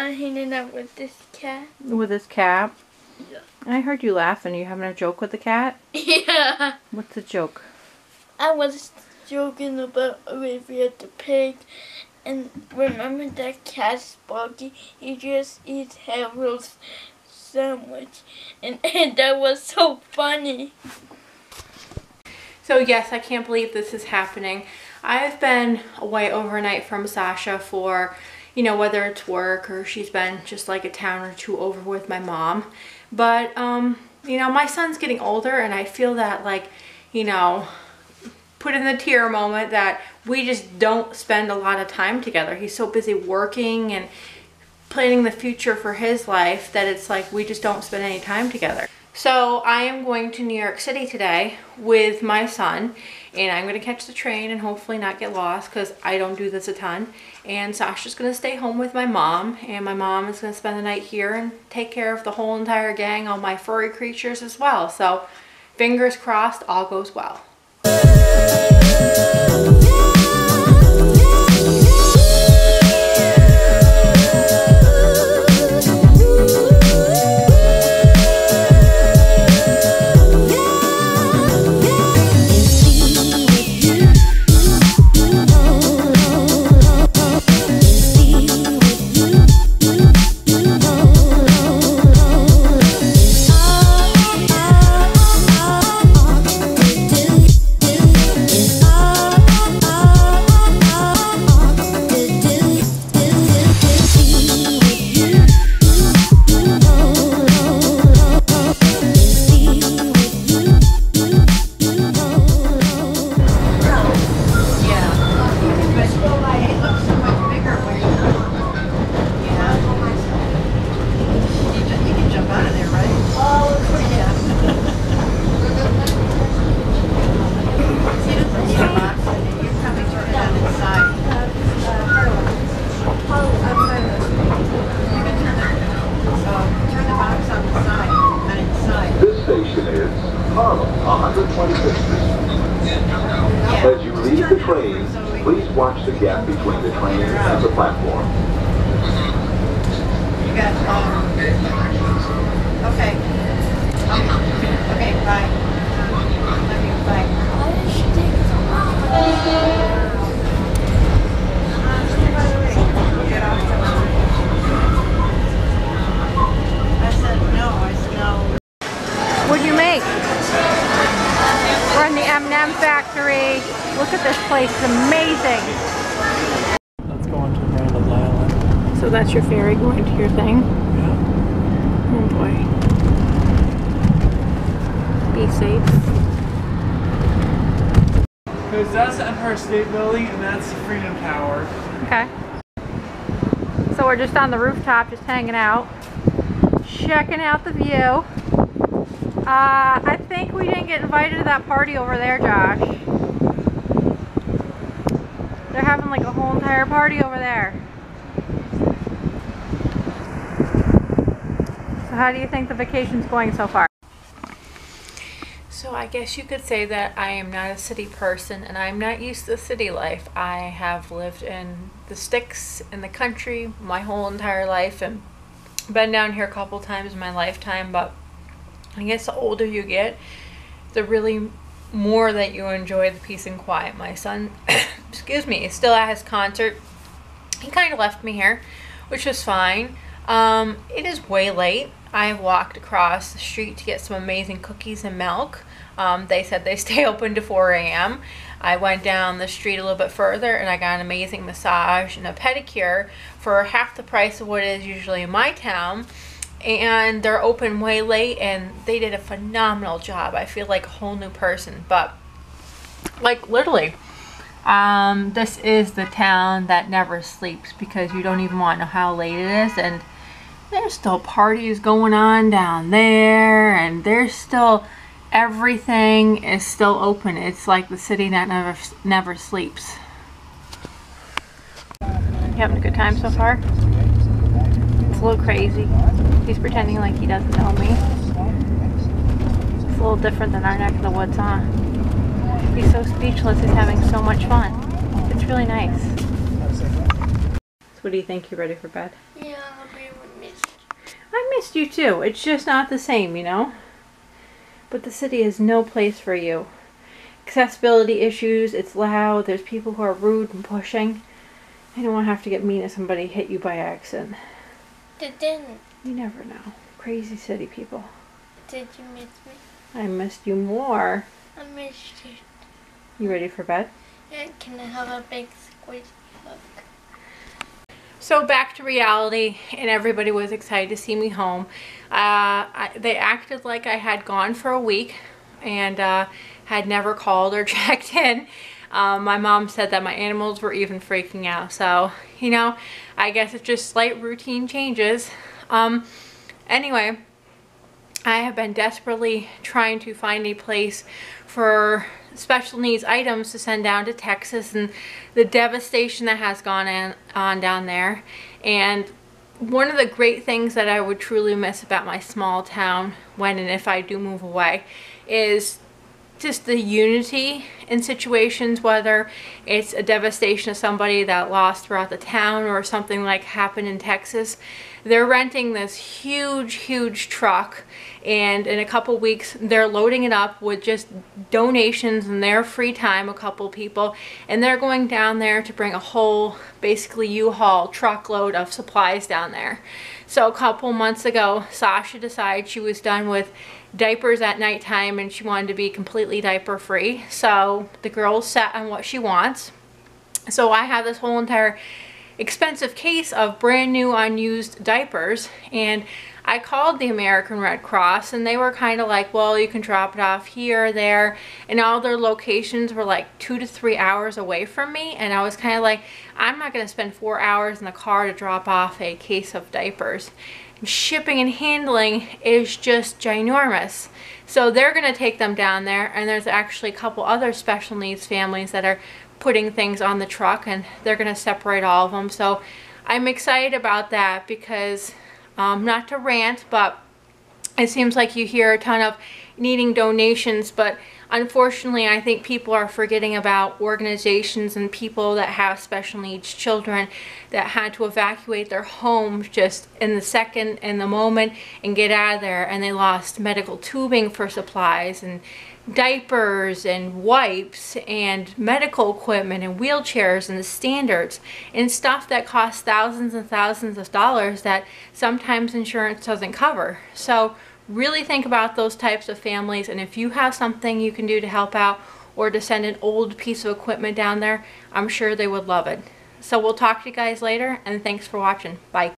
hanging out with this cat. With this cat? Yeah. I heard you laughing. Are you having a joke with the cat? Yeah. What's the joke? I was joking about Olivia the pig. And remember that cat Sparky? He just eats Harold's sandwich. And that was so funny. So yes, I can't believe this is happening. I've been away overnight from Sasha for, you know, whether it's work or she's been just like a town or two over with my mom. But, you know, my son's getting older and I feel that, like, you know, put in the tear moment that we just don't spend a lot of time together. He's so busy working and planning the future for his life that it's like we just don't spend any time together. So I am going to New York City today with my son, and I'm going to catch the train and hopefully not get lost because I don't do this a ton. And Sasha's going to stay home with my mom, and my mom is going to spend the night here and take care of the whole entire gang, all my furry creatures as well. So fingers crossed, all goes well. As you leave the train, please watch the gap between the train and the platform. You got, okay. Okay, bye. Love you, bye. I said no, What'd you make? We're in the M&M factory. Look at this place, it's amazing. Let's go on to Randall's Island. So that's your ferry going to your thing? Yeah. Oh boy. Be safe. Because that's the Empire State Building and that's the Freedom Tower. Okay. So we're just on the rooftop, just hanging out. Checking out the view. I think we didn't get invited to that party over there, Josh. They're having like a whole entire party over there. So how do you think the vacation's going so far? So I guess you could say that I am not a city person and I'm not used to city life. I have lived in the sticks in the country my whole entire life and been down here a couple times in my lifetime, but I guess the older you get, the really more that you enjoy the peace and quiet. My son, excuse me, is still at his concert. He kind of left me here, which was fine. It is way late. I walked across the street to get some amazing cookies and milk. They said they stay open to 4 a.m. I went down the street a little bit further and I got an amazing massage and a pedicure for half the price of what it is usually in my town. And they're open way late and they did a phenomenal job. I feel like a whole new person, but like literally this is the town that never sleeps because you don't even want to know how late it is, and there's still parties going on down there and there's still everything is still open. It's like the city that never sleeps. You having a good time so far? It's a little crazy. He's pretending like he doesn't know me. It's a little different than our neck of the woods, huh? He's so speechless, he's having so much fun. It's really nice. So What do you think? You ready for bed? Yeah, I'll be missed. I missed you too. It's just not the same, you know? But the city is no place for you. Accessibility issues, it's loud, there's people who are rude and pushing. I don't want to have to get mean if somebody hit you by accident. They didn't. You never know. Crazy city people. Did you miss me? I missed you more. I missed you. You ready for bed? Yeah, can I have a big squishy hug? So back to reality, and everybody was excited to see me home. They acted like I had gone for a week and had never called or checked in. My mom said that my animals were even freaking out. So, you know, I guess it's just slight routine changes. Anyway, I have been desperately trying to find a place for special needs items to send down to Texas and the devastation that has gone on down there. And one of the great things that I would truly miss about my small town when and if I do move away is just the unity in situations, whether it's a devastation of somebody that lost throughout the town or something like happened in Texas. They're renting this huge truck, and in a couple weeks they're loading it up with just donations in their free time, a couple people, and they're going down there to bring a whole basically U-Haul truckload of supplies down there. So a couple months ago, Sasha decided she was done with diapers at nighttime and she wanted to be completely diaper free. So the girl's set on what she wants. So I have this whole entire expensive case of brand new unused diapers, and I called the American Red Cross and they were kind of like, well, you can drop it off here, there, and all their locations were like 2 to 3 hours away from me. And I was kind of like, I'm not going to spend 4 hours in the car to drop off a case of diapers. And shipping and handling is just ginormous. So they're going to take them down there, and there's actually a couple other special needs families that are putting things on the truck, and they're going to separate all of them. So I'm excited about that because, not to rant, but it seems like you hear a ton of needing donations, but unfortunately I think people are forgetting about organizations and people that have special needs children that had to evacuate their homes just in the second, in the moment, and get out of there, and they lost medical tubing for supplies and diapers and wipes and medical equipment and wheelchairs and the standards and stuff that costs thousands and thousands of dollars that sometimes insurance doesn't cover. So really think about those types of families, and if you have something you can do to help out or to send an old piece of equipment down there, I'm sure they would love it. So we'll talk to you guys later, and thanks for watching. Bye.